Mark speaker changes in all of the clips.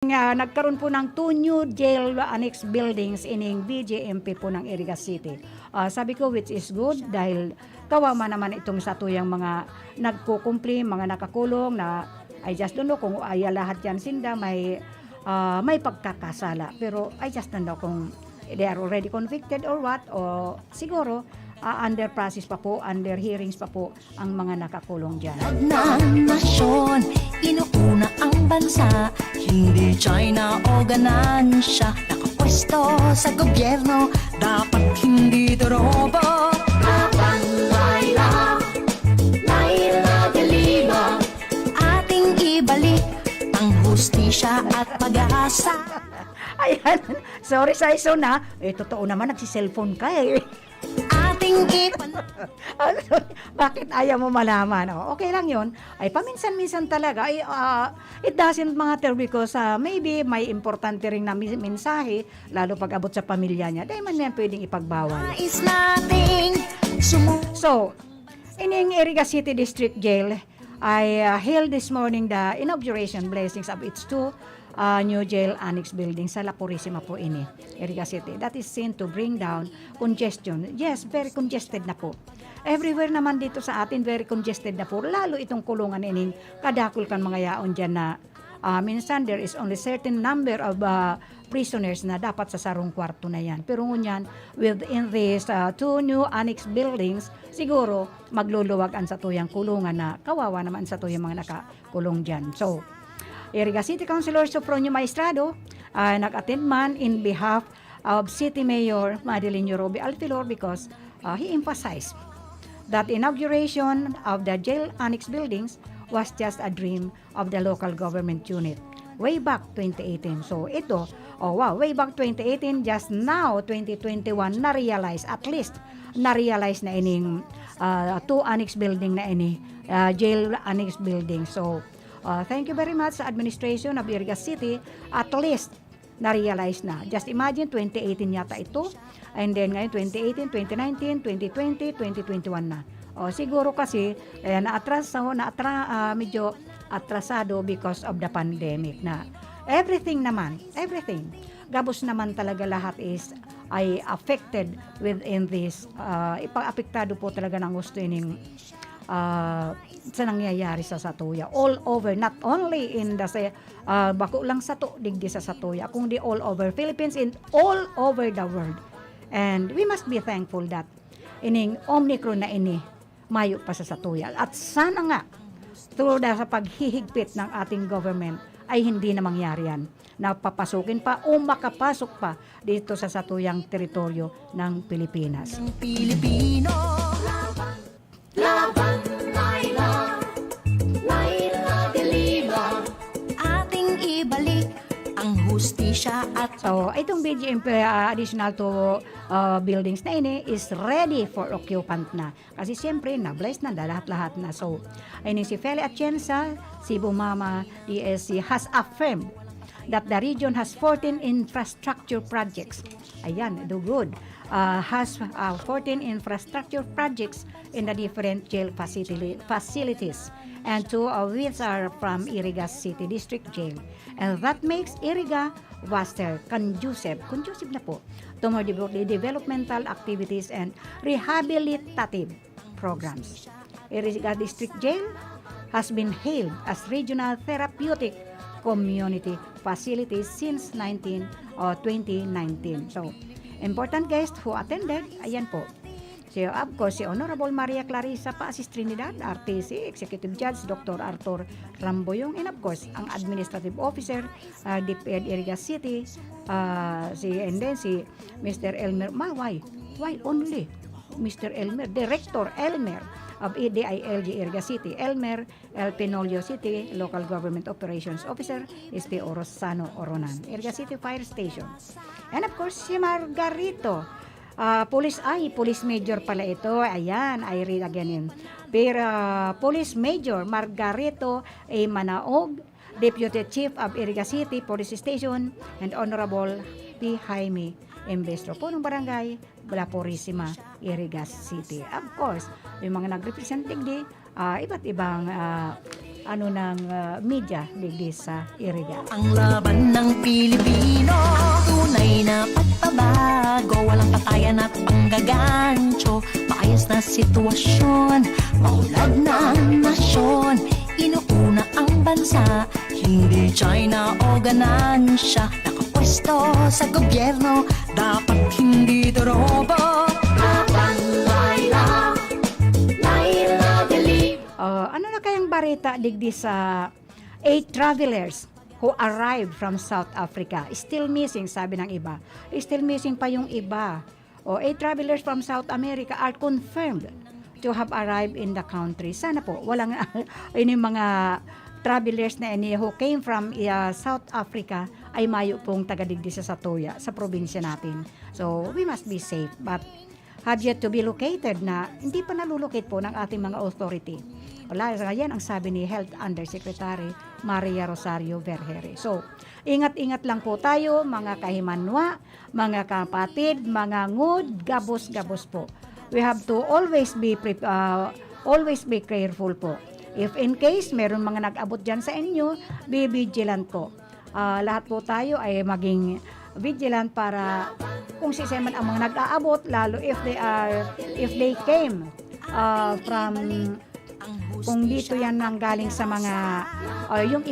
Speaker 1: Nagkaroon po ng 2 new jail annex buildings ining BJMP po ng Iriga City. Sabi ko which is good dahil kawawa naman itong sa tuyang mga nagkukumpli, mga nakakulong na I just don't know kung lahat yan sinda may pagkakasala. Pero I just don't know kung they are already convicted or what, o siguro under process pa po, under hearings pa po ang mga nakakulong dyan.
Speaker 2: Ng nasyon, inuuna ang bansa, hindi China o ganansya. Nakapwesto sa gobyerno, dapat hindi dorobo. Habang Laila, Laila de Lima, ating ibalik ang hustisya at pag-asa.
Speaker 1: Ayan, sorry sa iso na, totoo naman nagsi-cellphone ka eh.
Speaker 2: Ating ipan...
Speaker 1: Bakit ayaw mo malaman? Okay lang yun. Ay paminsan-minsan talaga. It doesn't matter because maybe may importante rin na mensahe, lalo pag abot sa pamilya niya. Dahil man yan pwedeng ipagbawal.
Speaker 2: Nais nating
Speaker 1: So, in Iriga City District Jail, I held this morning the inauguration blessings of its 2 new jail annex building sa La Purisima po ini, Iriga City. That is seen to bring down congestion. Yes, very congested na po. Everywhere naman dito sa atin, very congested na po. Lalo itong kulungan ining kadakol kan mga yaon dyan na minsan there is only certain number of prisoners na dapat sa sarong kwarto na yan. Pero ngunyan, within these 2 new annex buildings, siguro magluluwag ang sa tuyang kulungan na kawawa naman sa tuyang mga nakakulong dyan. So, Iriga City Councilor Sofronio Maestrado nag-attend man in behalf of City Mayor Madeline Yorobe Alfilor because he emphasized that inauguration of the jail annex buildings was just a dream of the local government unit way back 2018. So ito, way back 2018, just now 2021 na-realize, at least na-realize na ining 2 annex building na ini, jail annex building. So thank you very much sa administration of Iriga City. At least, na-realize na. Just imagine, 2018 yata ito. And then ngayon, 2018, 2019, 2020, 2021 na. Siguro kasi, medyo atrasado because of the pandemic na. Everything, gabos naman talaga lahat ay affected within this. Ipa-apektado po talaga ng gusto ining sa nangyayari sa Satuya all over, not only in the bako lang sato digdi sa Satuya, kundi all over Philippines and all over the world. And we must be thankful that ining Omicron na ini mayo pa sa Satuya, at sana nga through sa paghihigpit ng ating government ay hindi na mangyari yan, na papasukin pa o makapasok pa dito sa Satuyang teritoryo ng Pilipinas.
Speaker 2: Pilipino, laban Laila, Laila de Lima, ating ibalik ang hustisya at...
Speaker 1: So, itong BGMP additional to buildings na ini is ready for occupant na. Kasi siyempre, na-bless na, lahat-lahat na. So, ini si Feli Atienza, Cebu Mama DSC has affirmed that the region has 14 infrastructure projects. Ayan, do good. Has 14 infrastructure projects in the different jail facilities, and 2 of which are from Iriga City District Jail. And that makes Iriga vaster, conducive na po to more developmental activities and rehabilitative programs. Iriga District Jail has been hailed as regional therapeutic community facility since 2019. So, important guest who attended, ayan po. So, of course, si Honorable Maria Clarissa Paasis Trinidad, RTC, Executive Judge Dr. Arthur Ramboyong, and of course, ang Administrative Officer, DepEd Iriga City, and then si Mr. Elmer, why only Mr. Elmer, Director Elmer of EDILG Iriga City, Elmer El Pinolio City, Local Government Operations Officer, SP Orosano Oronan, Iriga City Fire Station. And of course, si Margarito, Police Major pala ito. Ayan, I read again yun. Pero Police Major Margarito A. Manaog, Deputy Chief of Iriga City Police Station, and Honorable P. Jaime Embestro po ng barangay La Purisima, Iriga City. Of course, yung mga nag-represent di iba't ibang media digdi sa area.
Speaker 2: Ang laban ng Pilipino, tunay na pagbabago, walang patayan at panggagancho, maayos na sitwasyon, maunlad ng nasyon, inuuna ang bansa, hindi China o ganansya, nakapwesto sa gobyerno, dapat hindi dorobo. Laila, Laila Delib.
Speaker 1: Ano na kayang barita digdi sa 8 travelers who arrived from South Africa? Still missing, sabi ng iba. Still missing pa yung iba. 8 travelers from South America are confirmed to have arrived in the country. Sana po, walang ini mga travelers na ini who came from South Africa ay mayo pong tagadigdi sa Satoya, sa probinsya natin. So, we must be safe. But have yet to be located na hindi pa nalulocate po ng ating mga authority. Wala, yan ang sabi ni Health Undersecretary Maria Rosario Vergere. So, ingat-ingat lang po tayo, mga kahimanwa, mga kapatid, mga ngud, gabos-gabos po. We have to always be careful po. If in case meron mga nag-abot dyan sa inyo, be vigilant po. Lahat po tayo ay maging vigilant para kung siseman ang mga nag-aabot, lalo if they came from, kung dito yan nang galing sa mga yung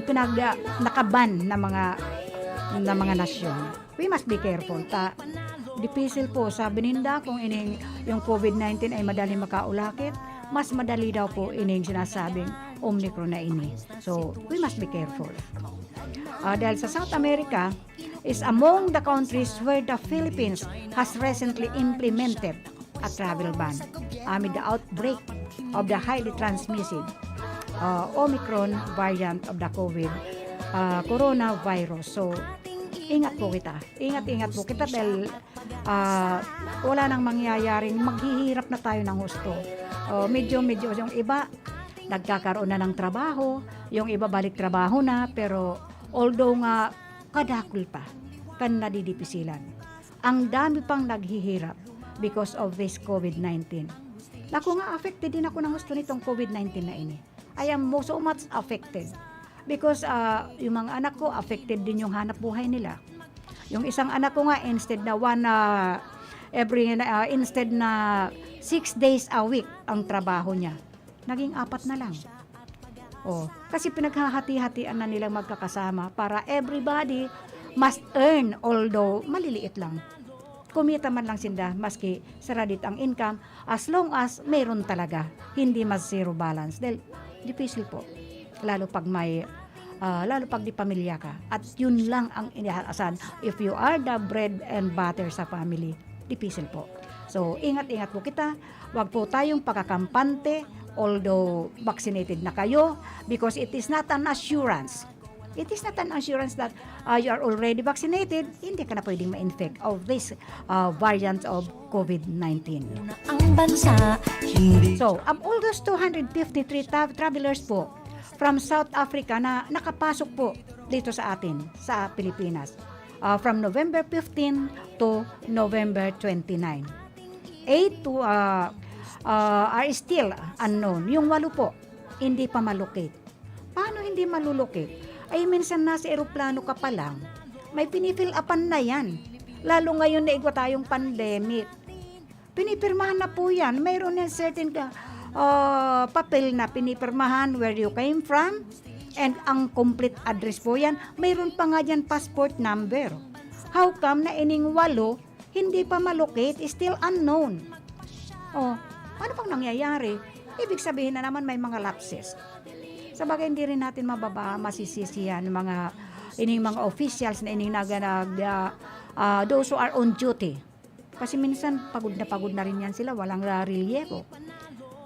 Speaker 1: nakaban na mga nasyon. We must be careful. Dipisil po, sabi ninda, kung yung COVID-19 ay madali makaulakit, mas madali daw po ining sinasabing Omicron na ini. So, we must be careful. Dahil sa South America is among the countries where the Philippines has recently implemented a travel ban amid the outbreak of the highly transmissive Omicron variant of the coronavirus. So, ingat po kita. Ingat po kita dahil wala nang mangyayaring maghihirap na tayo ng husto. Medyo yung iba nagkakaroon na ng trabaho, yung iba balik trabaho na, pero although nga kadakul pa, kan nadidipisilan. Ang dami pang naghihirap because of this COVID-19. Naku nga, affected din ako ng gusto nitong COVID-19 na ini. I am so much affected because yung mga anak ko, affected din yung hanap buhay nila. Yung isang anak ko nga, instead na instead na 6 days a week ang trabaho niya, naging 4 na lang. Kasi pinaghahati-hatian na nilang magkakasama para everybody must earn, although maliliit lang. Kumita man lang sinda, maski saradit ang income, as long as mayroon talaga, hindi mas zero balance. Dahil, difficile po. Lalo pag di pamilya ka. At yun lang ang inaasahan. If you are the bread and butter sa family, difficile po. So, ingat-ingat po kita. Huwag po tayong pagkakampante, although vaccinated na kayo, because it is not an assurance. It is not an assurance that you are already vaccinated, hindi ka na pwedeng ma-infect of this variant of COVID-19.
Speaker 2: Ang bansa, hindi.
Speaker 1: So, of all those 253 travelers po from South Africa na nakapasok po dito sa atin, sa Pilipinas, from November 15 to November 29. 8 are still unknown. Yung 8 po, hindi pa malocate. Paano hindi malulocate? Ay minsan nasa eroplano ka pa lang, may pinifill upan na yan. Lalo ngayon na igwa tayong pandemic. Pinipirmahan na po yan. Mayroon yan certain papel na pinipirmahan where you came from and ang complete address po yan. Mayroon pa nga dyan passport number. How come na ining 8 hindi pa malocate, is still unknown? Ano pang nangyayari? Ibig sabihin na naman may mga lapses. Sabagay hindi rin natin masisisihan mga officials na those who are on duty. Kasi minsan pagod na rin yan sila, walang relievo.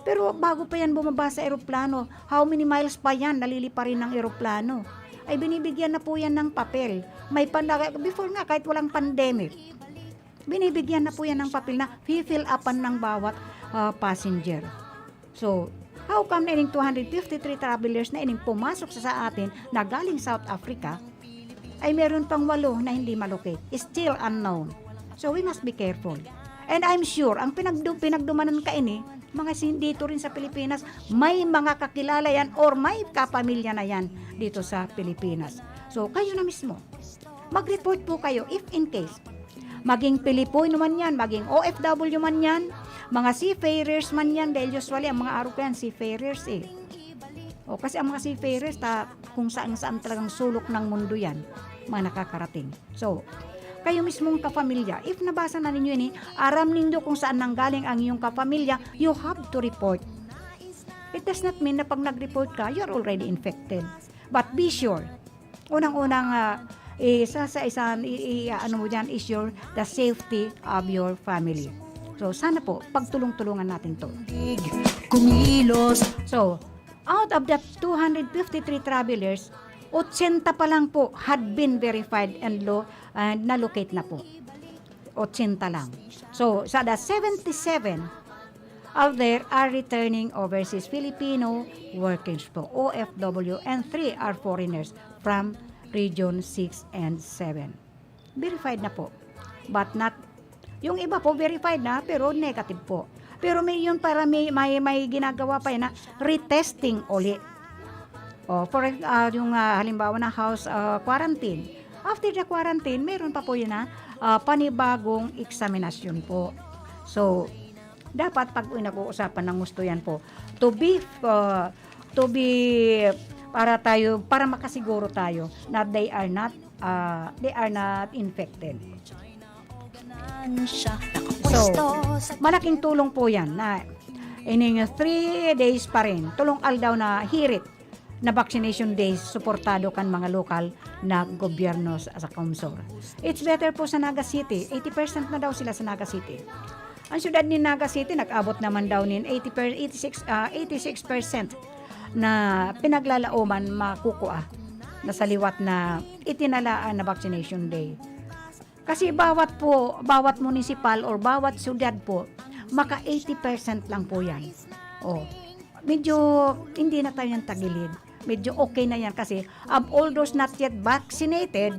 Speaker 1: Pero bago pa yan bumaba sa eroplano, how many miles pa yan, nalilipa rin ng eroplano, ay binibigyan na po yan ng papel. Before nga, kahit walang pandemic, binibigyan na po yan ng papel na fill upan ng bawat passenger. So, how come na ining 253 travelers na ining pumasok sa atin na galing South Africa, ay meron pang 8 na hindi malocate? Still unknown. So, we must be careful. And I'm sure, ang pinagdumanan ka ini, mga dito rin sa Pilipinas, may mga kakilala yan or may kapamilya na yan dito sa Pilipinas. So, kayo na mismo. Mag-report po kayo if in case. Maging Pilipino man yan, maging OFW man yan, mga seafarers man yan, dahil usually ang mga araw ko yan, seafarers eh. O, kasi ang mga seafarers, kung saan talagang sulok ng mundo yan, mga nakakarating. So, kayo mismong kapamilya, if nabasa na ninyo ini, aram ninyo kung saan nanggaling ang iyong kapamilya, you have to report. It does not mean na pag nag-report ka, you're already infected. But be sure, unang-unang ano mo dyan, is the safety of your family. So, sana po, pagtulong-tulungan natin to.
Speaker 2: Kumilos.
Speaker 1: So, out of the 253 travelers, 80 pa lang po had been verified and na-locate na po. 80 lang. So, sa the 77 out there are returning overseas Filipino workers po, OFW, and 3 are foreigners from Region 6 and 7. Verified na po. But not, yung iba po verified na, pero negative po. Pero may yun para may ginagawa pa yan na retesting ulit. For yung halimbawa na house quarantine. After the quarantine, meron pa po yun na panibagong eksaminasyon po. So, dapat pag nag-uusapan ng gusto yan po, to be para makasiguro tayo na they are not infected. So, malaking tulong po yan na ining 3 days pa rin, tulong aldaw na hirit na vaccination days, suportado kan mga lokal na gobyerno sa Comsor. It's better po sa Naga City, 80% na daw sila sa Naga City. Ang syudad ni Naga City, nag-abot naman daw nin 86% na pinaglalauman makukuha na sa liwat na itinalaan na vaccination day. Kasi bawat municipal or bawat syudad po, maka 80% lang po yan. Medyo hindi na tayo ng tagilid. Medyo okay na yan kasi of all those not yet vaccinated,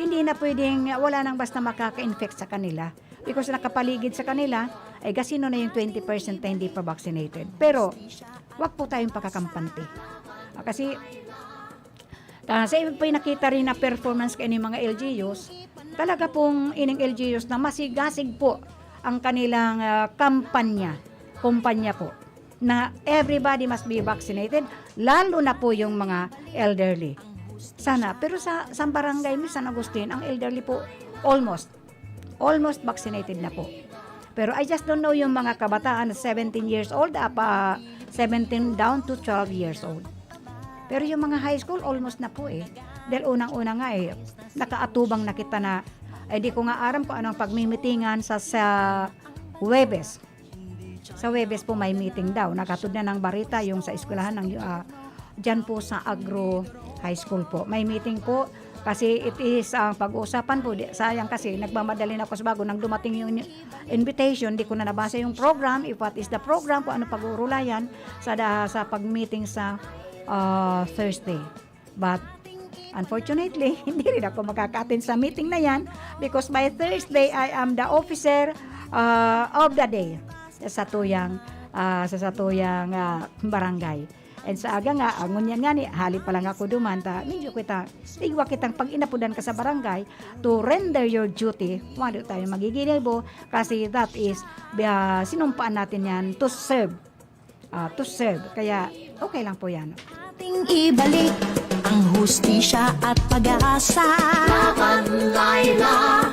Speaker 1: hindi na pwedeng wala nang basta makaka-infect sa kanila. Because nakapaligid sa kanila, ay gasino na yung 20% na hindi pa vaccinated. Pero, wag po tayong pakakampante. Kasi, sa iba pa nakita rin na performance kayo ng mga LGUs, talaga pong ining LGUs na masigasig po ang kanilang kumpanya po, na everybody must be vaccinated, lalo na po yung mga elderly. Sana, pero sa barangay mo, San Agustin, ang elderly po, almost vaccinated na po. Pero I just don't know yung mga kabataan, 17 years old, 17 down to 12 years old. Pero yung mga high school, almost na po eh. Dahil unang-una nga nakaatubang na kita na, di ko nga aram kung anong pagmimitingan sa Huwebes. Sa Huwebes po may meeting daw. Nakatod na ng barita yung sa eskwelahan ng dyan po sa Agro High School po. May meeting po kasi it is pag-uusapan po. Sayang kasi nagmamadali na ako sa bago nang dumating yung invitation. Di ko na nabasa yung program, if what is the program, kung ano pag-uurulayan sa pag-meeting sa Thursday. But unfortunately, hindi rin ako makaka-attend sa meeting na yan because by Thursday, I am the officer of the day sa satuyang barangay. And sa aga nga, ngunyan nga ni, hali pa lang ako duman, medyo igwa kitang pag inapudan ka sa barangay to render your duty, wala tayo magigilibo kasi that is, sinumpaan natin yan to serve. Kaya, okay lang po yan.
Speaker 2: Ating ibalik ang hustisya at pag-asa. Laban, Laila,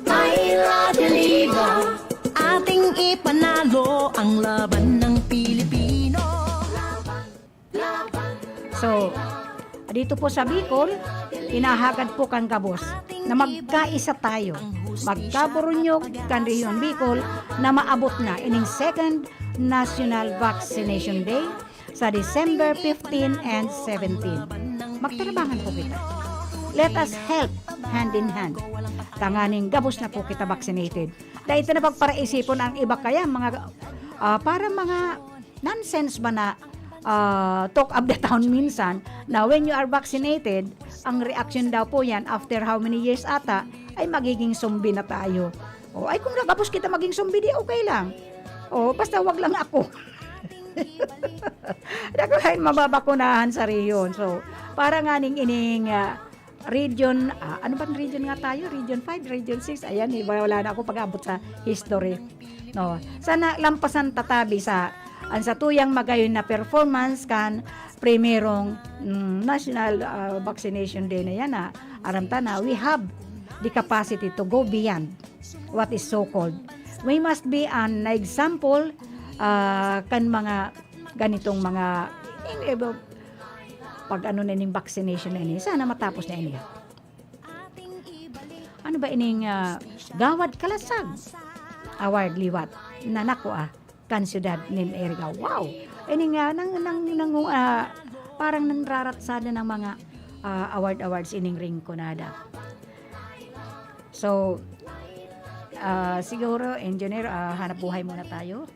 Speaker 2: Laila deliver. Ating ipanalo ang laban ng Pilipino.
Speaker 1: So, dito po sa Bicol, hinahagad po kang gabos na magkaisa tayo. Magkaburunyog kan Rehiyon Bicol na maabot na ining second National Vaccination Day sa December 15 and 17. Magtarabangan po kita. Let us help hand in hand. Tanganing gabos na po kita vaccinated. Dahil ito na pagparaisipon ang iba kaya para mga nonsense ba na talk of the town minsan na when you are vaccinated, ang reaction daw po yan after how many years ata ay magiging zombie na tayo. Ay kung nagapos kita maging zombie, di okay lang. Oh, basta wag lang ako. Dako kain mababakunahan sa riyon. So, para nga ining region, ano bang region nga tayo? Region 5, Region 6. Ayan, wala na ako pag-abot sa history. No. Sana lampasan tatabi sa sa tuyang magayon na performance kan primerong national vaccination day na yan na aramta na we have the capacity to go beyond what is so called. We must be an example kan mga ganitong mga pag ano na ining vaccination na ini, sana matapos na ini. Ano ba ining gawad kalasag award liwat na nako kan syudad nin area. Wow, ining parang nanraratsada ng mga awards ining ringkonada. So siguro engineer, hanap buhay muna tayo.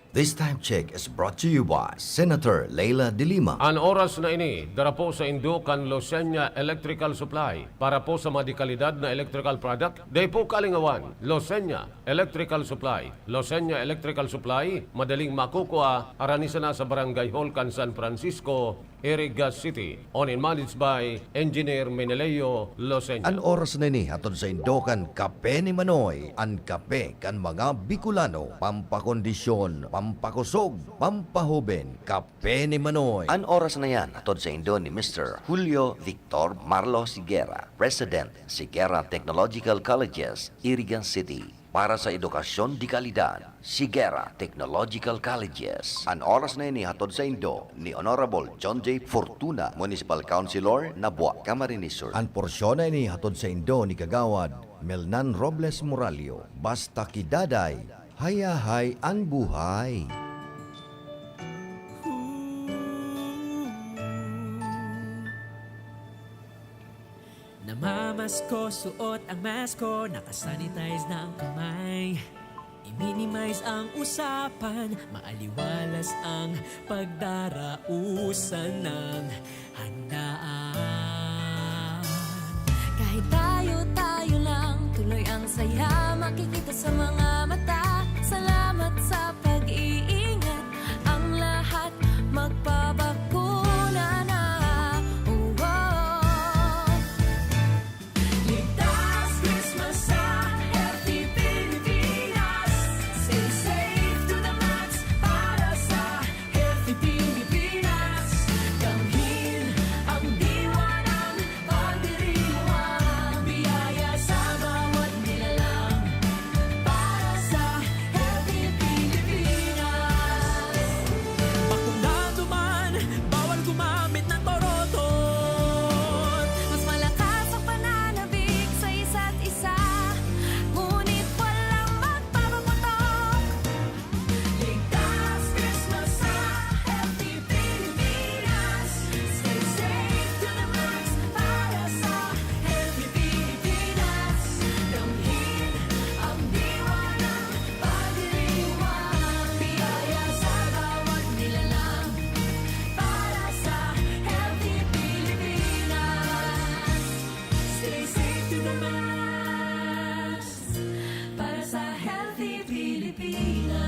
Speaker 3: This time check is brought to you by Senator Leila de Lima.
Speaker 4: Ang oras na ini, dara po sa Indukan Losenya Electrical Supply para po sa madikalidad na electrical product. Day po kalingawan, Losenya Electrical Supply. Losenya Electrical Supply, madaling makukuha, aranisa na sa Barangay Holcan, San Francisco, Iriga City. Owned and managed by Engineer Meneleo Losenya.
Speaker 3: Ang oras na ini hatod sa Indukan Kape ni Manoy. Ang kape kan mga Bicolano, pampakondisyon, pampakusog, pampahuben. Kape ni Manoy.
Speaker 5: Ang oras na yan, atod sa Indo ni Mr. Julio Victor Marlo Sigera, President, Sigera Technological Colleges, Irigan City. Para sa edukasyon di kalidad, Sigera Technological Colleges. Ang oras na ini hatod sa Indo ni Honorable John J. Fortuna, Municipal Councilor, Nabua, Camarines Sur.
Speaker 3: Ang porsyon na ini hatod sa Indo ni Kagawad Melnan Robles Moralio. Basta kidaday, hayahay ang buhay.
Speaker 6: Namamasko, suot ang masko, nakasanitize na ang kamay. I-minimize ang usapan, maaliwalas ang pagdarausan ng handaan.
Speaker 7: Kahit tayo lang, tuloy ang saya, makikita sa mga mata. Salamat sa pag-iingat, ang lahat magpabakuna na. Oh, oh. Ligtas Christmas sa Healthy Pilipinas. Stay safe to the max para sa Healthy Pilipinas. Damhin ang diwa ng pagdiriwang, biyaya sa bawat nilalang para sa Healthy Pilipinas.
Speaker 6: Bakunado man, bawal gumamit ng torotot.
Speaker 7: Mas malakas ang pananabik sa isa't isa, ngunit walang magpapaputok. Ligtas Christmas sa Healthy Pilipinas. Stay safe to the max para sa Healthy Pilipinas. Damhin ang diwa ng pagdiriwang, biyaya sa bawat nilalang para sa Healthy Pilipinas. Stay safe to the max para sa Healthy Pilipinas.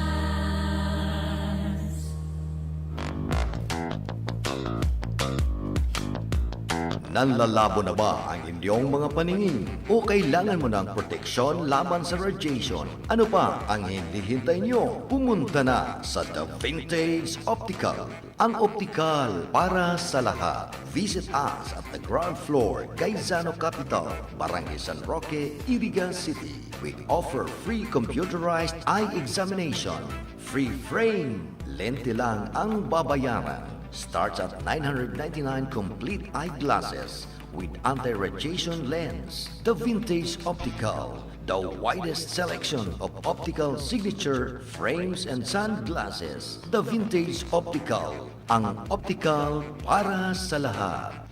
Speaker 3: Nanlalabo na ba ang inyong mga paningin? O kailangan mo ng proteksyon laban sa radiation? Ano pa ang hindi hintay nyo? Pumunta na sa The Vintage Optical. Ang optical para sa lahat. Visit us at the ground floor, Gaisano Capital, Barangay San Roque, Irigan City. We offer free computerized eye examination. Free frame. Lente lang ang babayaran. Starts at 999 complete eyeglasses with anti-radiation lens. The Vintage Optical, the widest selection of optical signature frames and sunglasses. The Vintage Optical, ang optical para sa lahat.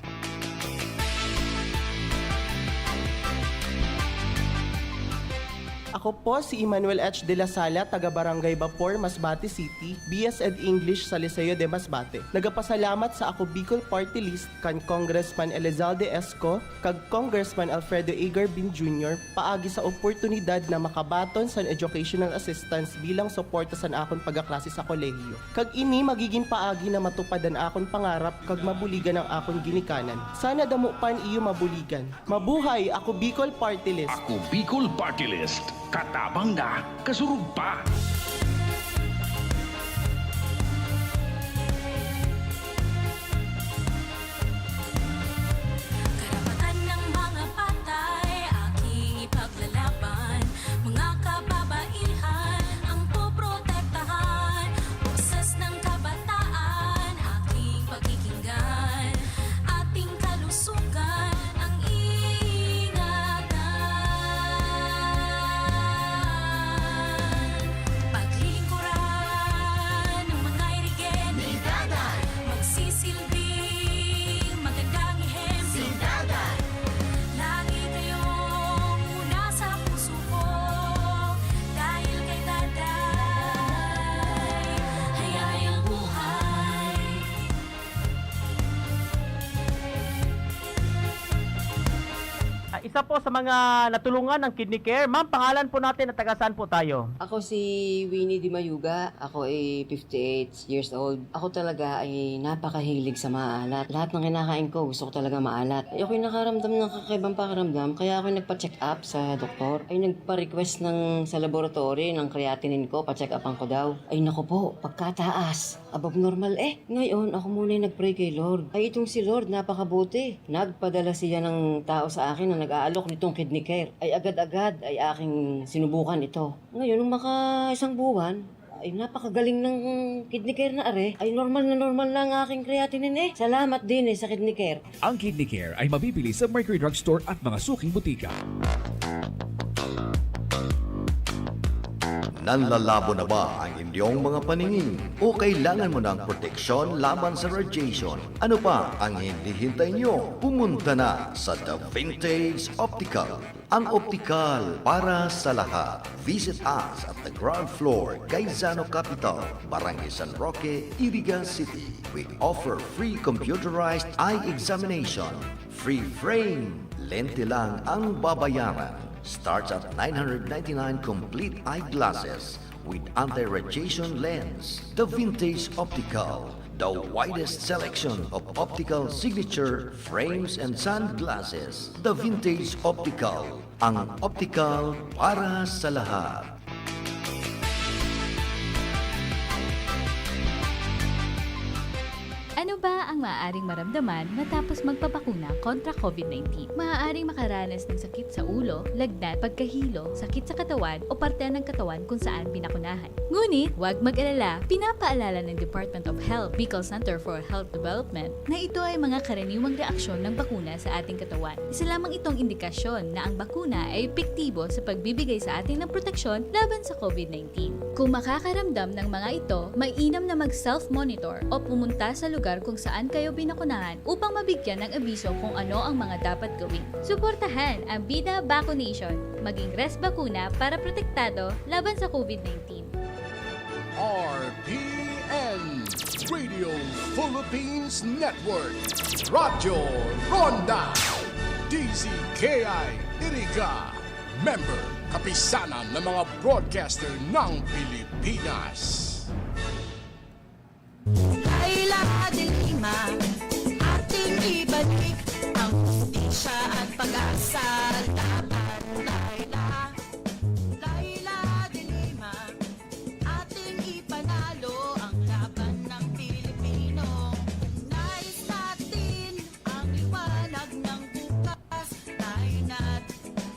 Speaker 8: Ako po si Emmanuel H. de la Sala, taga Barangay Bapor, Masbate City, BS Ed English sa Liceo de Masbate. Nagapasalamat sa ako Bicol Party List kan Congressman Elizalde Esco, kag Congressman Alfredo Agar Bin Jr. paagi sa oportunidad na makabaton sa educational assistance bilang suporta sa akon pagkaklase sa kolehiyo. Kag ini magiging paagi na matupadan akon pangarap kag mabuligan ang akon ginikanan. Sana damo pan iyo mabuligan. Mabuhay ako Bicol Party List.
Speaker 9: Ako Bicol Party List. Katabang na, kasurug pa.
Speaker 7: Karapatan ng mga patay, aking ipaglalaban. Mga kababaihan, ang poprotektahan. Boses ng kabataan, aking pakikinggan. Ating kalusugan, ang ingatan. Paglingkuran ng mga irigen, magsisilbing magandang ihemplo. Lagi kayong una sa puso ko, dahil kay Daday, hayayang buhay.
Speaker 10: Isa po sa mga natulungan ng Kidney Care. Ma'am, pangalan po natin at taga saan po tayo?
Speaker 11: Ako si Winnie Di Mayuga. Ako ay 58 years old. Ako talaga ay napakahilig sa maalat. Lahat ng kinakain ko, gusto ko talaga maalat. Ay ako'y nakaramdam ng kakaibang pakiramdam, kaya ako'y nagpa-check up sa doktor. Ay nagpa-request sa laboratory ng creatinine ko, pa-check upan ko daw. Ay naku po, pagkataas, above normal Ngayon, ako muna yung nag-pray kay Lord. Ay itong si Lord, napakabuti. Nagpadala siya ng tao sa akin na nag-aalok nitong Kidney Care. Ay agad-agad ay aking sinubukan ito. Ngayon, nung isang buwan, ay napakagaling ng Kidney Care na ay normal na ang aking creatinine Salamat din sa Kidney Care.
Speaker 9: Ang Kidney Care ay mabibili sa Mercury Drugstore at mga suking butika.
Speaker 3: Nanlalabo na ba ang inyong mga paningin? O kailangan mo ng proteksyon laban sa radiation? Ano pa ang hinihintay nyo? Pumunta na sa The Vintage Optical. Ang optical para sa lahat. Visit us at the ground floor, Gaisano Capital, Barangay San Roque, Iriga City. We offer free computerized eye examination. Free frame. Lente lang ang babayaran. Starts at 999 complete eyeglasses with anti-radiation lens. The Vintage Optical, the widest selection of optical signature frames and sunglasses. The Vintage Optical, ang optical para sa lahat.
Speaker 12: Ano ba ang maaaring maramdaman matapos magpapakuna kontra COVID-19? Maaaring makaranas ng sakit sa ulo, lagnat, pagkahilo, sakit sa katawan o parte ng katawan kung saan pinakunahan. Ngunit, huwag mag-alala, pinapaalala ng Department of Health, Bicol Center for Health Development na ito ay mga karaniwang reaksyon ng bakuna sa ating katawan. Isa lamang itong indikasyon na ang bakuna ay epektibo sa pagbibigay sa atin ng proteksyon laban sa COVID-19. Kung makakaramdam ng mga ito, mainam na mag-self-monitor o pumunta sa lugar kung saan kayo binakunahan upang mabigyan ng abiso kung ano ang mga dapat gawin. Suportahan ang Bida Vaccination, maging rest bakuna para protektado laban sa COVID-19.
Speaker 13: RPN Radio Philippines Network, Radyo Ronda, DZKI Iriga, member kapisanan ng mga broadcaster ng Pilipinas.
Speaker 2: Laila de Lima, ating ibalik ang hustisya at pag-asa. Laila de Lima, ating ipanalo ang laban ng Pilipino. Nais natin ang liwanag ng bukas. Tayo na't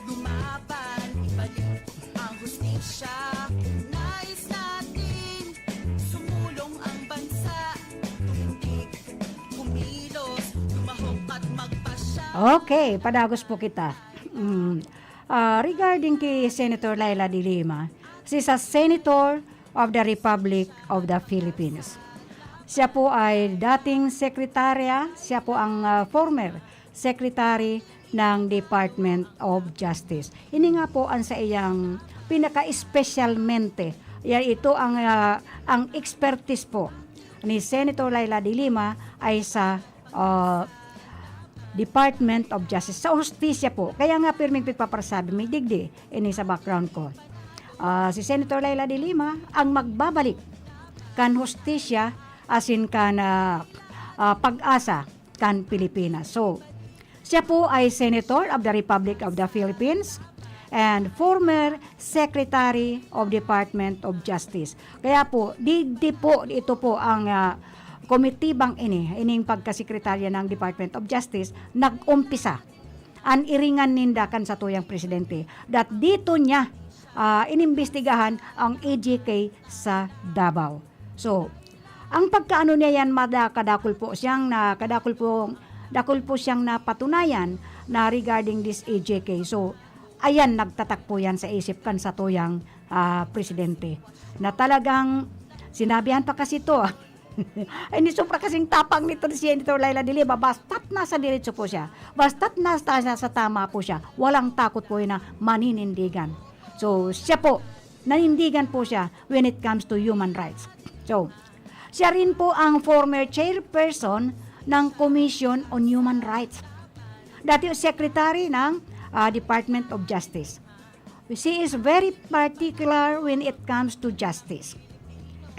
Speaker 2: lumaban, ibalik ang hustisya. Nais natin sumulong ang bansa.
Speaker 1: Okay, padagos po kita. Regarding kay Senator Laila de Lima, she's a Senator of the Republic of the Philippines. Siya po ay dating sekretarya, siya po ang former secretary ng Department of Justice. Ini nga po ang sa iyang pinaka-espesyalmente. Yan, ito ang expertise po ni Senator Laila de Lima ay sa Department of Justice, sa hustisya po. Kaya nga pirming pagpapasabi, may digdi ini sa background ko. Si Senator Laila de Lima ang magbabalik kan hustisya asin kan pag-asa kan Pilipinas. So, siya po ay Senator of the Republic of the Philippines and former Secretary of Department of Justice. Kaya po, ito po ang komitibang ining pagkasekretarya ng Department of Justice, nag-umpisa ang iringan nindakan sa tuyang presidente that dito niya inimbestigahan ang EJK sa Davao. So, ang pagkaano niya yan, kadakol po siyang napatunayan na regarding this EJK. So, ayan, nagtatak po yan sa isip kan sa tuyang presidente. Na talagang, sinabihan pa kasi to, ay ni sobra kasing tapang nito si Senator Laila de Lima, basta't nasa diretso po siya, basta't nasa sa tama po siya, walang takot po yun na maninindigan. So, siya po, nanindigan po siya when it comes to human rights. So, siya rin po ang former chairperson ng Commission on Human Rights. Dati secretary ng Department of Justice. She is very particular when it comes to justice.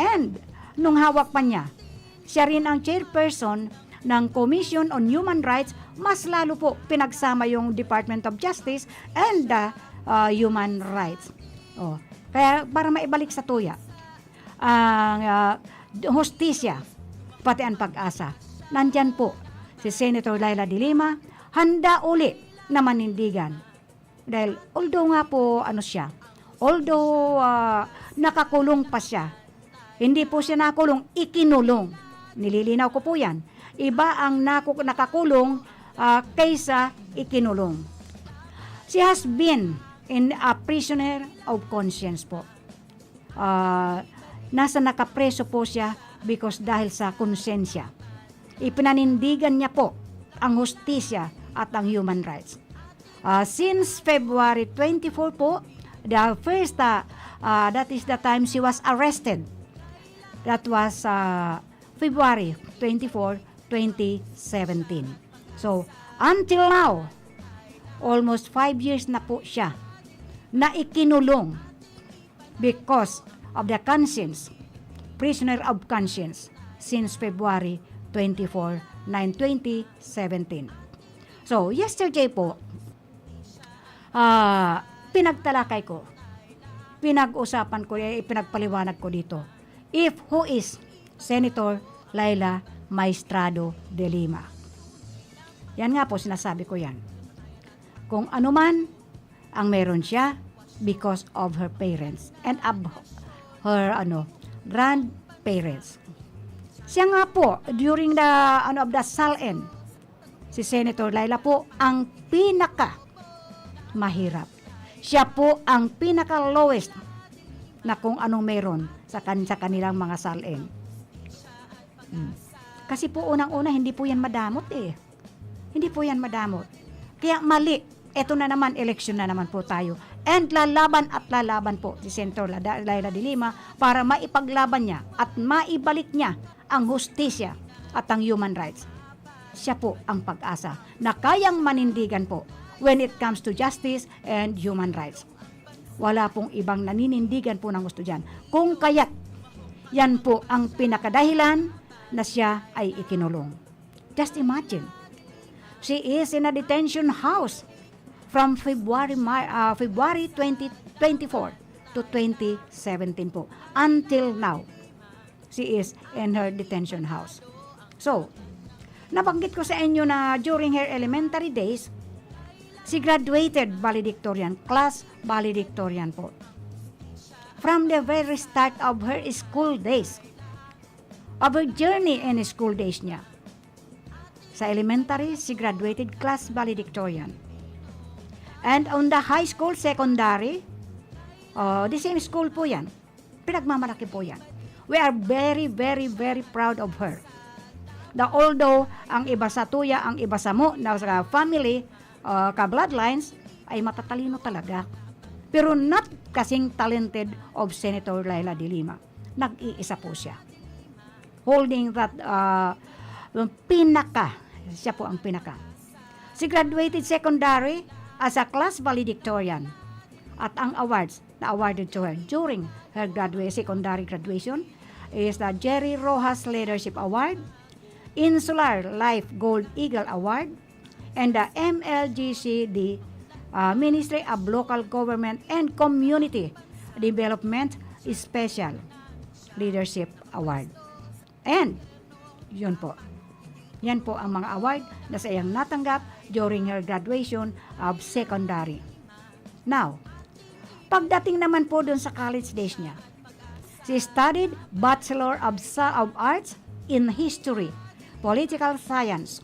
Speaker 1: And, nung hawak pa niya, siya rin ang chairperson ng Commission on Human Rights, mas lalo po pinagsama yung Department of Justice and the Human Rights. Kaya para maibalik sa tuya, ang hustisya, pati ang pag-asa, nandyan po si Senator Laila de Lima, handa uli na manindigan. Dahil although nga po nakakulong pa siya, hindi po siya nakulong, ikinulong. Nililinaw ko po yan. Iba ang nakakulong kaysa ikinulong. She has been a prisoner of conscience po. Nasa nakapreso po siya because dahil sa konsensya. Ipinanindigan niya po ang hustisya at ang human rights. Since February 24 po, the first, that is the time she was arrested. That was February 24, 2017. So, until now, almost 5 years na po siya na ikinulong because of the conscience, prisoner of conscience, since February 24, 2017. So, yesterday po, pinagtalakay ko, pinag-usapan ko, pinagpaliwanag ko dito, who is Senator Laila Maestrado de Lima. Yan nga po, sinasabi ko yan. Kung ano man ang meron siya because of her parents and of her grandparents. Siya nga po, during the SALN, si Senator Laila po ang pinaka mahirap. Siya po ang pinaka lowest na kung anong meron sa kanilang mga SALN. Kasi po unang-una hindi po yan madamot Hindi po yan madamot. Kaya mali. Ito na naman, eleksyon na naman po tayo. And lalaban po si Senator Laila de Lima para maipaglaban niya at maibalik niya ang hustisya at ang human rights. Siya po ang pag-asa na kayang manindigan po when it comes to justice and human rights. Wala pong ibang naninindigan po ng gusto dyan. Kung kaya't, yan po ang pinakadahilan na siya ay ikinulong. Just imagine, she is in a detention house from February 2024 to 2017 po. Until now, she is in her detention house. So, nabanggit ko sa inyo na during her elementary days, she graduated valedictorian, class valedictorian po. From the very start of her school days, of her journey in school days niya. Sa elementary, she graduated class valedictorian. And on the high school, secondary, the same school po yan. Pinagmamalaki po yan. We are very, very, very proud of her. Although, ang iba sa tuya, ang iba sa mo, na sa family, ka-bloodlines, ay matatalino talaga. Pero not kasing talented of Senator Laila de Lima. Nag-iisa po siya. Holding that pinaka. Siya po ang pinaka. She graduated secondary as a class valedictorian. At ang awards na awarded to her during her secondary graduation is the Jerry Rojas Leadership Award, Insular Life Gold Eagle Award, and the MLGCD Ministry of Local Government and Community Development Special Leadership Award. And, yun po. Yan po ang mga award na sa iyang natanggap during her graduation of secondary. Now, pagdating naman po dun sa college days niya, she studied Bachelor of Arts in History, Political Science.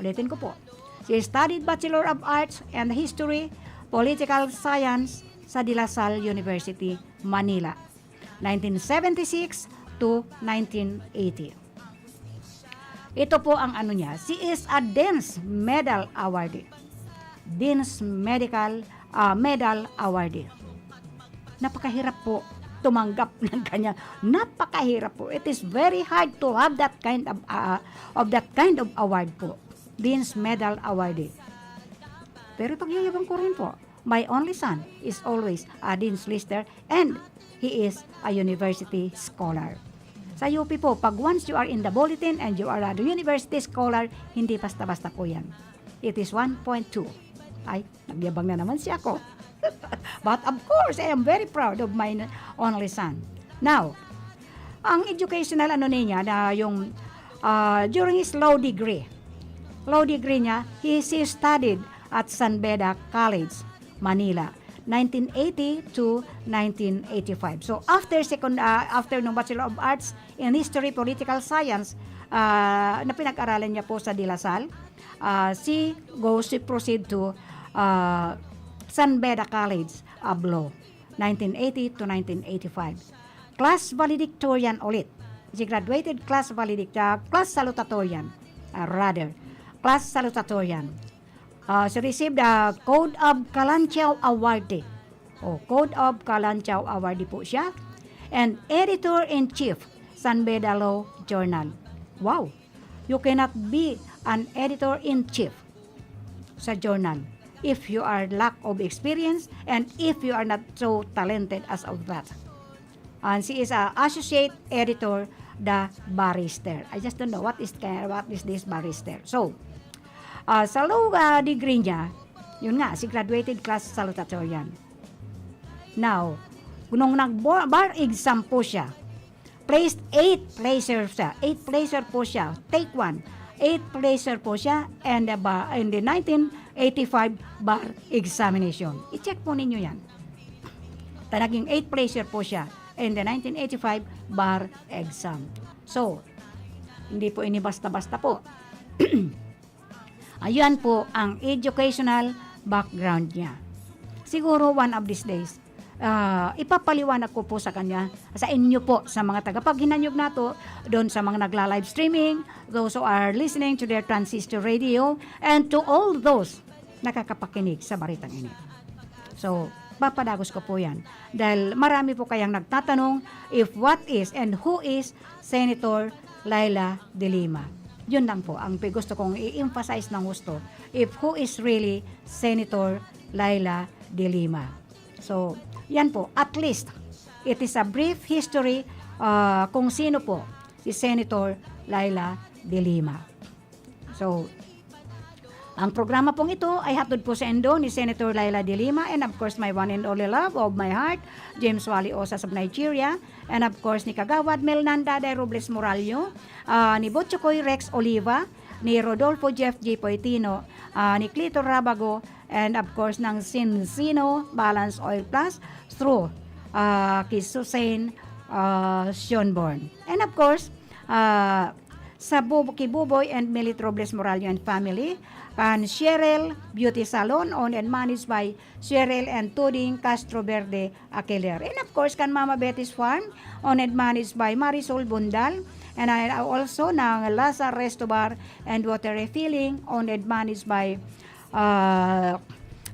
Speaker 1: Ulitin ko po. She studied Bachelor of Arts and History, Political Science sa De La Salle University, Manila, 1976 to 1980. Ito po ang ano niya. She is a Dean's Medal awardee. Dean's Medal awardee. Napakahirap po tumanggap ng kanya. Napakahirap po. It is very hard to have that kind of award po. Dean's Medal awardee. Pero pagyayabang ko rin po, my only son is always a Dean's Lister and he is a university scholar. Sa UP po, pag once you are in the bulletin and you are a university scholar, hindi basta-basta po yan. It is 1.2. Ay, nagyabang na naman siya ako. But of course, I am very proud of my only son. Now, ang educational niya na yung during his law degree niya, he studied at San Beda College, Manila, 1980 to 1985. So after ng Bachelor of Arts in History, Political Science na pinag-aralan niya po sa De La Salle, she proceed to San Beda College of Law, 1980 to 1985. Class valedictorian ulit. She graduated class salutatorian. Class salutatorian. She received the Code of Kalanchaw Award. Code of Kalanchaw Award po siya. And Editor-in-Chief, San Beda Law Journal. Wow! You cannot be an Editor-in-Chief sa journal if you are lack of experience and if you are not so talented as of that. And she is an Associate Editor, the Barrister. I just don't know what is this Barrister. So, sa law degree niya, yun nga, si graduated class salutatorian. Now, nung nag-bar exam po siya, placed 8 placer po siya, take 1, 8 placer po siya, and in the 1985 bar examination. I-check po ninyo yan. Naging 8 placer po siya in the 1985 bar exam. So, hindi po ini basta-basta po. Ayan po ang educational background niya. Siguro one of these days, ipapaliwanag ko po sa kanya, sa inyo po, sa mga tagapaghinanyog nato, doon sa mga nagla-live streaming, those who are listening to their transistor radio, and to all those nakakapakinig sa baritang ini. So, papadagos ko po yan. Dahil marami po kayang nagtatanong if what is and who is Senator Laila de Lima. Yun lang po ang gusto kong i-emphasize ng gusto. If who is really Senator Laila de Lima. So, yan po. At least, it is a brief history kung sino po si Senator Laila de Lima. So, ang programa pong ito ay hatod po sa endo ni Senator Laila de Lima and of course my one and only love of my heart, James Wally Osas of Nigeria, and of course ni Kagawad Melnanda de Robles Morallo, ni Botchokoy Rex Oliva, ni Rodolfo Jeff J. Poitino, ni Clito Rabago, and of course ng Sinsino Balance Oil Plus through kay Susain Sionborn. And of course, sa Kibuboy and Melit Robles Morallo and family, and Cheryl Beauty Salon owned and managed by Cheryl and Tuding Castro Verde Akeler. And of course, kan Mama Betty's Farm owned and managed by Marisol Bundal. And also ng Laza Resto Bar and Water Refilling owned and managed by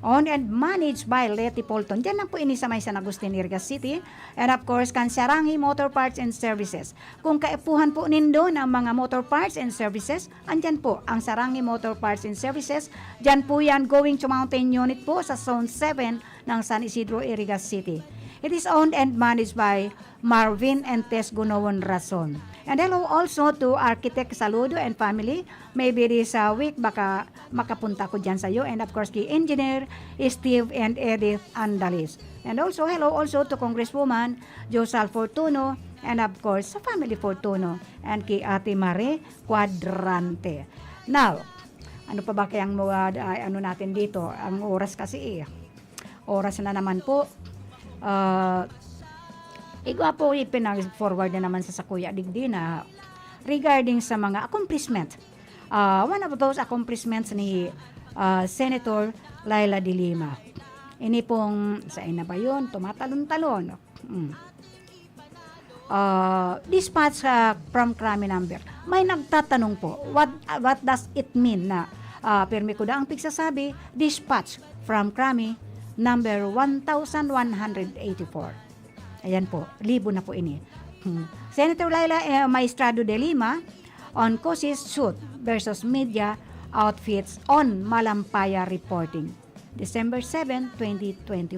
Speaker 1: Owned and managed by Letty Polton. Diyan lang po ini sa may San Agustin, Iriga City. And of course, Kansarangi Motor Parts and Services. Kung kaipuhan po nindo ng mga motor parts and services, andyan po ang Sarangi Motor Parts and Services. Diyan po yan going to Mountain Unit po sa Zone 7 ng San Isidro, Iriga City. It is owned and managed by Marvin and Tess Gunawan Rason. And hello also to Architect Saludo and family. Maybe this week baka makapunta ko dyan sa iyo. And of course, kay Engineer Steve and Edith Andalis. And also, hello also to Congresswoman Josal Fortuno. And of course, sa family Fortuno. And kay Ate Marie Quadrante. Now, ano pa ba kayang ano natin dito? Ang oras kasi oras na naman po. Igwa po ipinag-forward na naman sa Kuya Digdi na regarding sa mga accomplishment. One of those accomplishments ni Senator Laila de Lima. Ini pong, saan na ba yun? Tumatalon-talon. Dispatch from crime number. May nagtatanong po, what does it mean na permi ko da ang pigsasabi, dispatch from crime number 1184. Ayan po, libo na po ini. Senator Laila Maestrado de Lima on COSIS suit versus media outfits on Malampaya reporting. December 7, 2021.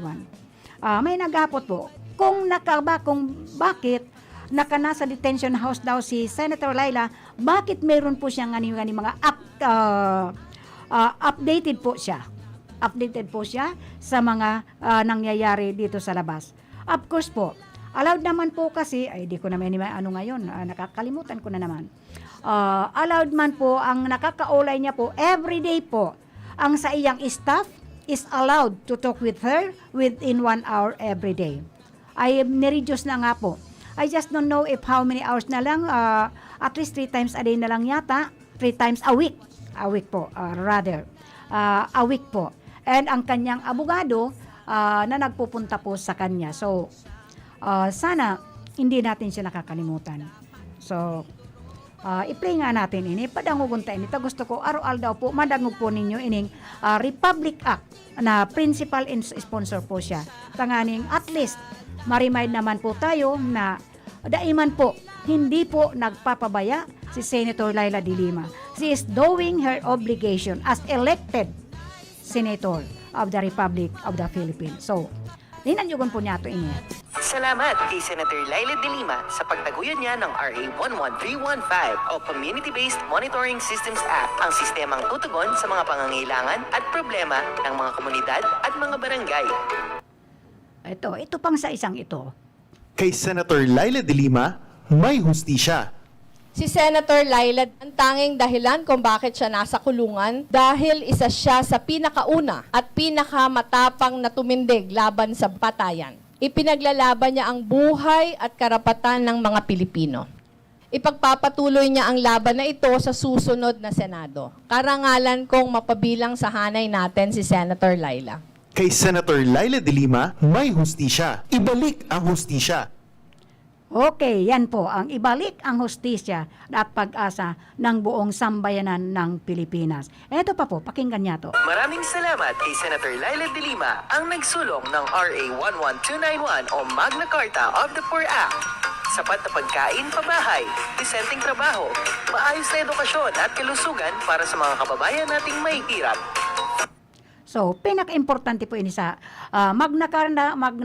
Speaker 1: May nagapot po kung bakit nasa detention house daw si Senator Laila, bakit meron po siyang mga updated po siya. Updated po siya sa mga nangyayari dito sa labas. Of course po, allowed naman po kasi, ay di ko naman ngayon, nakakalimutan ko na naman. Allowed man po, ang nakakaulay niya po, everyday po, ang sa iyang staff is allowed to talk with her within 1 hour every day. Ay nireduce na nga po. I just don't know if how many hours na lang, at least 3 times a day na lang yata, 3 times a week po, a week po. And ang kanyang abogado na nagpupunta po sa kanya. So, sana hindi natin siya nakakalimutan. So, i-play nga natin ini. Padangugunta ini. Gusto ko, araw-al daw po, madangog po ninyo ining Republic Act na principal and sponsor po siya. Tanganing at least, ma-remind naman po tayo na daiman po, hindi po nagpapabaya si Senator Laila de Lima. She is doing her obligation as elected Senator of the Republic of the Philippines. So, ninanyugan po niya ito ini.
Speaker 14: Salamat kay Senator Laila de Lima sa pagtaguyod niya ng RA 11315 o Community-Based Monitoring Systems Act, ang sistemang tutugon sa mga pangangailangan at problema ng mga komunidad at mga barangay.
Speaker 1: Ito pang sa isang ito.
Speaker 15: Kay Senator Laila de Lima, may hustisya.
Speaker 16: Si Senator Laila, ang tanging dahilan kung bakit siya nasa kulungan dahil isa siya sa pinakauna at pinakamatapang na tumindig laban sa patayan. Ipinaglalaban niya ang buhay at karapatan ng mga Pilipino. Ipagpapatuloy niya ang laban na ito sa susunod na Senado. Karangalan kong mapabilang sa hanay natin si Senator Laila.
Speaker 15: Kay Senator Laila de Lima, may hustisya. Ibalik ang hustisya.
Speaker 1: Okay, yan po ang ibalik ang hustisya at pag-asa ng buong sambayanan ng Pilipinas. Ito pa po, pakinggan niya to.
Speaker 14: Maraming salamat kay Senator Laila de Lima, ang nagsulong ng RA 11291 o Magna Carta of the Poor Act. Sapat na pagkain, pabahay, disenteng trabaho, maayos na edukasyon at kalusugan para sa mga kababayan nating may hirap.
Speaker 1: So, pinaka-importante po ini sa Magna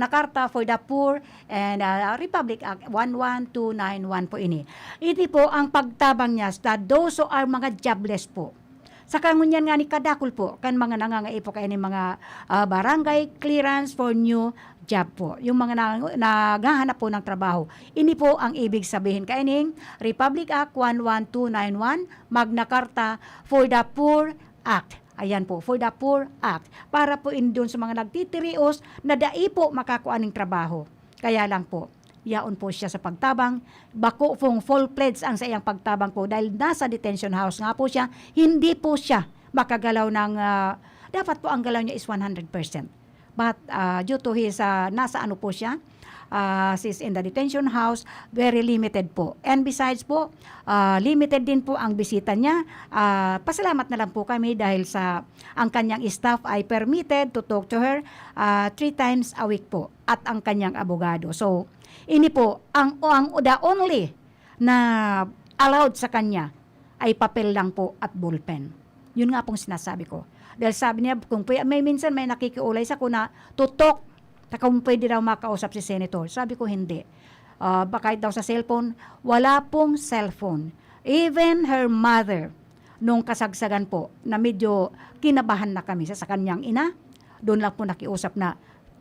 Speaker 1: Carta for the Poor and Republic Act 11291 po ini. Iti po ang pagtabang niya sa those who are mga jobless po. Sa kangunyan nga ni kadakol po, kan mga nangangaipo kayo ni mga barangay clearance for new job po. Yung mga naghahanap po ng trabaho. Ini po ang ibig sabihin kaining Republic Act 11291, Magna Carta for the Poor Act. Ayan po, for the Poor Act. Para po doon sa mga nagtitirios na dai po makakuha ng trabaho. Kaya lang po, yaon po siya sa pagtabang. Bako pong full pledge ang sa iyang pagtabang po dahil nasa detention house nga po siya. Hindi po siya makagalaw ng, dapat po ang galaw niya is 100%. But due to his, nasa ano po siya, she's in the detention house, very limited po. And besides po, limited din po ang bisita niya. Pasalamat na lang po kami dahil sa ang kanyang staff ay permitted to talk to her 3 times a week po at ang kanyang abogado. So, ini po, ang the only na allowed sa kanya ay papel lang po at ballpen. Yun nga pong sinasabi ko. Dahil sabi niya, kung may minsan may nakikiulay sa kuna, tutok, kung pwede daw makausap si Senator. Sabi ko, hindi. Kahit daw sa cellphone, wala pong cellphone. Even her mother, nung kasagsagan po, na medyo kinabahan na kami sa kanyang ina, doon lang po nakiusap na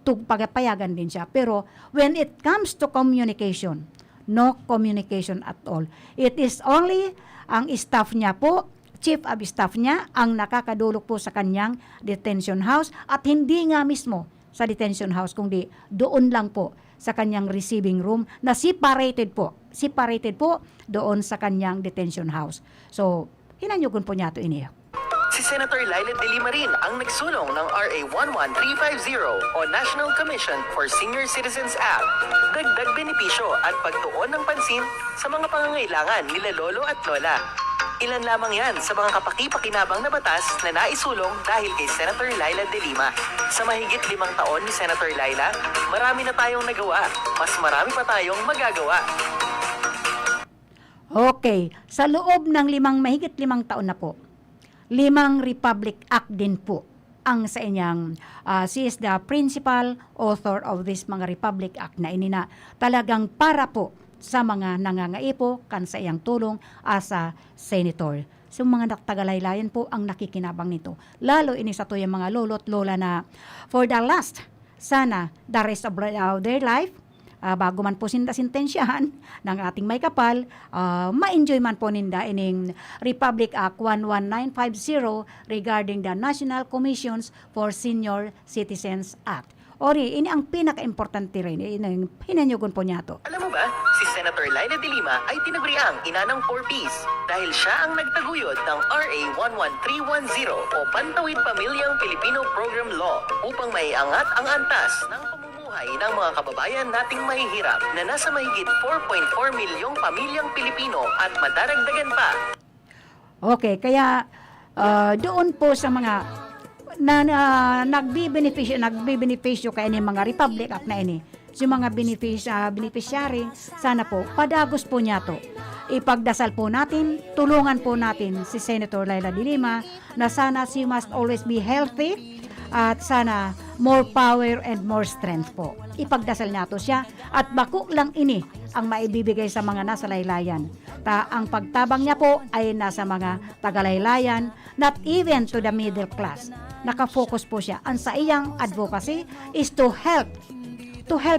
Speaker 1: pagapayagan din siya. Pero when it comes to communication, no communication at all. It is only ang staff niya po, chief of staff niya, ang nakakadulog po sa kanyang detention house at hindi nga mismo sa detention house, kundi doon lang po sa kanyang receiving room na separated po doon sa kanyang detention house. So, hinanyugon po niya ito ini.
Speaker 14: Si Senator Laila de Lima rin ang nagsulong ng RA 11350 o National Commission for Senior Citizens Act. Dagdag benepisyo at pagtuon ng pansin sa mga pangangailangan nila lolo at lola. Ilan lamang yan sa mga kapaki-pakinabang na batas na naisulong dahil kay Senator Laila de Lima. Sa mahigit 5 taon ni Senator Laila, marami na tayong nagawa. Mas marami pa tayong magagawa.
Speaker 1: Okay, sa loob ng mahigit 5 taon na po, 5 Republic Act din po ang sa inyang, she is the principal author of this mga Republic Act na inina talagang para po sa mga nangangaipo kan sa iyang tulong as a senator. So mga tagalaylayan po ang nakikinabang nito. Lalo ini sa tuyang mga lolo't lola na for the last, sana the rest of their life, bago man po sintensyahan ng ating may kapal, ma-enjoy man po ninda ining Republic Act 11950 regarding the National Commissions for Senior Citizens Act. Ori, ini ang pinaka-importante rin. Hinanyugon po niya to.
Speaker 14: Alam mo ba, si Senator Laila de Lima ay tinaguriang ina ng 4Ps dahil siya ang nagtaguyod ng RA 11310 o Pantawid Pamilyang Pilipino Program Law upang maiangat ang antas ng pamumuhay ng mga kababayan nating mahihirap na nasa mahigit 4.4 milyong pamilyang Pilipino at madaragdagan pa.
Speaker 1: Okay, kaya doon po sa mga nagbibenepisyo kay ini mga Republic Act na ini. So mga beneficiary, sana po, padagos po niya to. Ipagdasal po natin, tulungan po natin si Senator Laila de Lima na sana she must always be healthy at sana more power and more strength po. Ipagdasal niya to siya at bako lang ini ang maibibigay sa mga nasa laylayan. Ang pagtabang niya po ay nasa mga tagalaylayan, not even to the middle class. Nakafocus po siya. Ang sa iyang advocacy is to help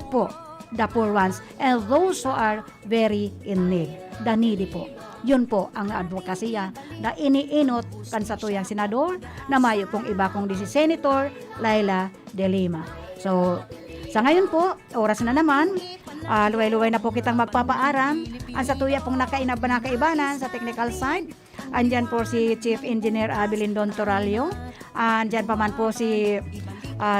Speaker 1: po the poor ones and those who are very in need, the needy po. Yun po ang advocacy na iniinot kan sa tuyang senador na mayo pong iba kong si Senator Laila de Lima. So, sa ngayon po, oras na naman, luway-luway na po kitang magpapaaram. Ang sa tuya pong nakaibanan sa technical side, andyan po si Chief Engineer Abilindon Toralio. Andyan pa man po si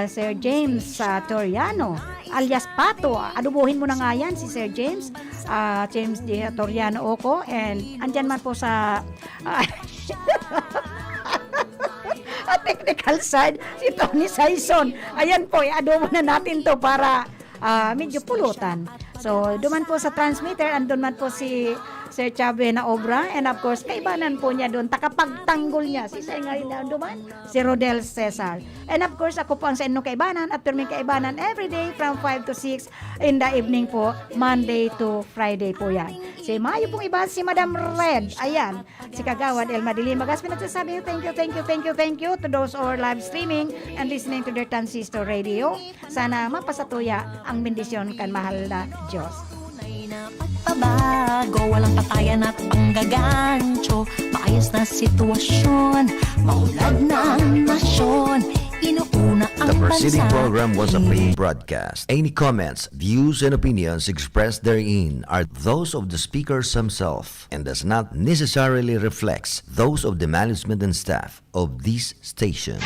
Speaker 1: Sir James Toriano alias Pato. Adubuhin mo na nga yan si Sir James. James Toriano Oko. And andyan man po sa technical side si Tony Saison. Ayan po, adobo na natin to para medyo pulutan. So, duman po sa transmitter, andun man po si Sir Chabe na obra, and of course, kaibanan po niya doon, takapagtanggol niya, si Sir ngayon na duman, si Rodel Cesar. And of course, ako po ang sa inyong kaibanan, at perming kaibanan everyday from 5 to 6 in the evening po, Monday to Friday po yan. Si Mayo pong iba, si Madam Red, ayan, si Kagawad Elma Dilim, Magaspi nagsasabi, thank you to those who are live streaming and listening to their transistor radio. Sana mapasatuya ang bendisyon kan mahal na Diyos.
Speaker 2: Pagbabago, walang patayan at panggagancho. Maayos na sitwasyon, maunlad ng nasyon. Inuuna ang
Speaker 3: The preceding
Speaker 2: bansa.
Speaker 3: program was a paid broadcast. Any comments, views, and opinions expressed therein are those of the speakers himself and does not necessarily reflect those of the management and staff of this station.